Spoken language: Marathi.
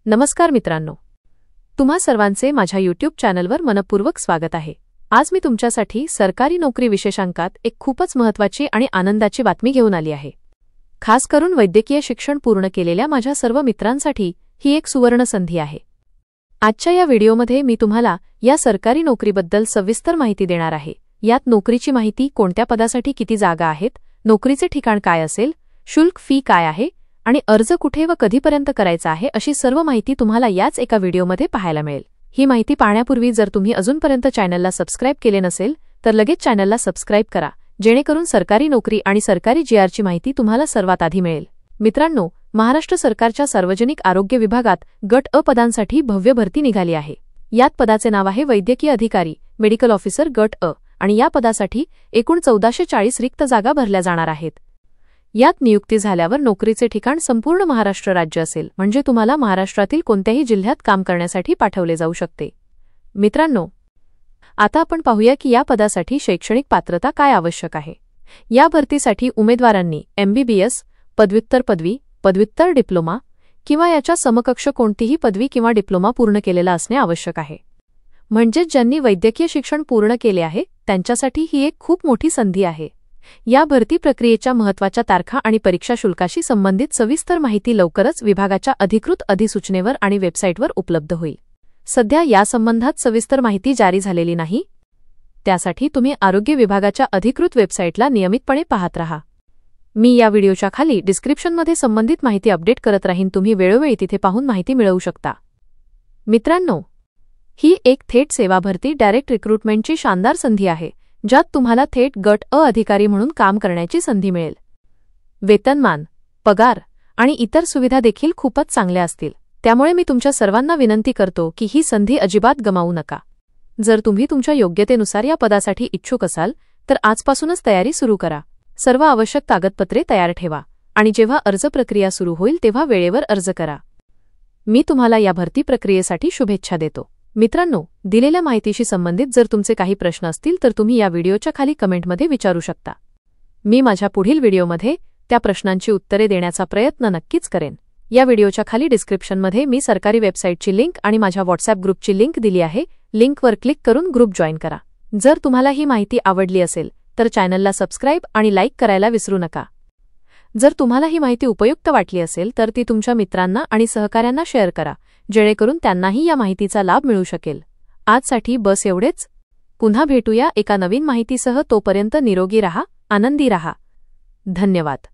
नमस्कार मित्रांनो, तुम्हा सर्वांचे माझ्या यूट्यूब चॅनलवर मनपूर्वक स्वागत आहे। आज मी तुमच्यासाठी सरकारी नोकरी विशेषांकात एक खूपच महत्त्वाची आणि आनंदाची बातमी घेऊन आली आहे। खास करून वैद्यकीय शिक्षण पूर्ण केलेल्या माझ्या सर्व मित्रांसाठी ही एक सुवर्ण संधी आहे। आजच्या या व्हिडिओमध्ये मी तुम्हाला या सरकारी नोकरीबद्दल सविस्तर माहिती देणार आहे। यात नोकरीची माहिती, कोणत्या पदासाठी किती जागा आहेत, नोकरीचे ठिकाण काय असेल, शुल्क फी काय आहे आणि अर्ज कुठे व कधीपर्यंत करायचा आहे अशी सर्व माहिती तुम्हाला याच एका व्हिडिओमध्ये पाहायला मिळेल। ही माहिती पाहण्यापूर्वी जर तुम्ही अजूनपर्यंत चॅनलला सबस्क्राइब केले नसेल तर लगेच चॅनलला सबस्क्राइब करा, जेणेकरून सरकारी नोकरी आणि सरकारी जीआरची माहिती तुम्हाला सर्वात आधी मिळेल। मित्रांनो, महाराष्ट्र सरकारच्या सार्वजनिक आरोग्य विभागात गट अ पदांसाठी भव्य भरती निघाली आहे। यात पदाचे नाव आहे वैद्यकीय अधिकारी, मेडिकल ऑफिसर गट अ आणि या पदासाठी एकूण 1440 रिक्त जागा भरल्या जाणार आहेत। यात नियुक्ती झाल्यावर नोकरीचे ठिकाण संपूर्ण महाराष्ट्र राज्य असेल, म्हणजे तुम्हाला महाराष्ट्रातील कोणत्याही जिल्ह्यात काम करण्यासाठी पाठवले जाऊ शकते। मित्रांनो, आता आपण पाहूया की या पदासाठी शैक्षणिक पात्रता काय आवश्यक आहे। या भरतीसाठी उमेदवारांनी MBBS, पदव्युत्तर पदवी, पदव्युत्तर डिप्लोमा किंवा याच्या समकक्ष कोणतीही पदवी किंवा डिप्लोमा पूर्ण केलेला असणे आवश्यक आहे। म्हणजेच ज्यांनी वैद्यकीय शिक्षण पूर्ण केले आहे त्यांच्यासाठी ही एक खूप मोठी संधी आहे। या भरती प्रक्रियेच्या महत्त्वाच्या तारखा आणि परीक्षा शुल्काशी संबंधित सविस्तर माहिती लवकरच विभागाच्या अधिकृत अधिसूचनेवर आणि वेबसाईटवर उपलब्ध होईल। सध्या या संबंधात सविस्तर माहिती जारी झालेली नाही, त्यासाठी तुम्ही आरोग्य विभागाच्या अधिकृत वेबसाईटला नियमितपणे पाहत राहा। मी या व्हिडिओच्या खाली डिस्क्रिप्शनमध्ये संबंधित माहिती अपडेट करत राहीन, तुम्ही वेळोवेळी तिथे पाहून माहिती मिळवू शकता। मित्रांनो, ही एक थेट सेवा भरती डायरेक्ट रिक्रुटमेंटची शानदार संधी आहे, ज्यात तुम्हाला थेट गट अ अधिकारी म्हणून काम करण्याची संधी मिळेल। वेतनमान, पगार आणि इतर सुविधा देखील खूपच चांगल्या असतील, त्यामुळे मी तुमच्या सर्वांना विनंती करतो की ही संधी अजिबात गमावू नका। जर तुम्ही तुमच्या योग्यतेनुसार या पदासाठी इच्छुक असाल तर आजपासूनच तयारी सुरू करा। सर्व आवश्यक कागदपत्रे तयार ठेवा आणि जेव्हा अर्ज प्रक्रिया सुरू होईल तेव्हा वेळेवर अर्ज करा। मी तुम्हाला या भरती प्रक्रियेसाठी शुभेच्छा देतो। मित्रांनो, दिलेल्या माहितीशी संबंधित जर तुमचे काही प्रश्न असतील तर तुम्ही या व्हिडिओच्या खाली कमेंटमध्ये विचारू शकता। मी माझ्या पुढील व्हिडिओमध्ये त्या प्रश्नांची उत्तरे देण्याचा प्रयत्न नक्कीच करेन। या व्हिडिओच्या खाली डिस्क्रिप्शनमध्ये मी सरकारी वेबसाईटची लिंक आणि माझ्या व्हॉट्सॲप ग्रुपची लिंक दिली आहे, लिंकवर क्लिक करून ग्रुप जॉईन करा। जर तुम्हाला ही माहिती आवडली असेल तर चॅनलला सबस्क्राइब आणि लाईक करायला विसरू नका। जर तुम्हाला ही माहिती उपयुक्त वाटली असेल तर ती तुमच्या मित्रांना आणि सहकाऱ्यांना शेअर करा, जेणेकरून त्यांनाही या माहितीचा लाभ मिळू शकेल। आजसाठी बस एवढेच। पुन्हा भेटूया एका नवीन माहितीसह, तोपर्यंत निरोगी राहा, आनंदी राहा। धन्यवाद।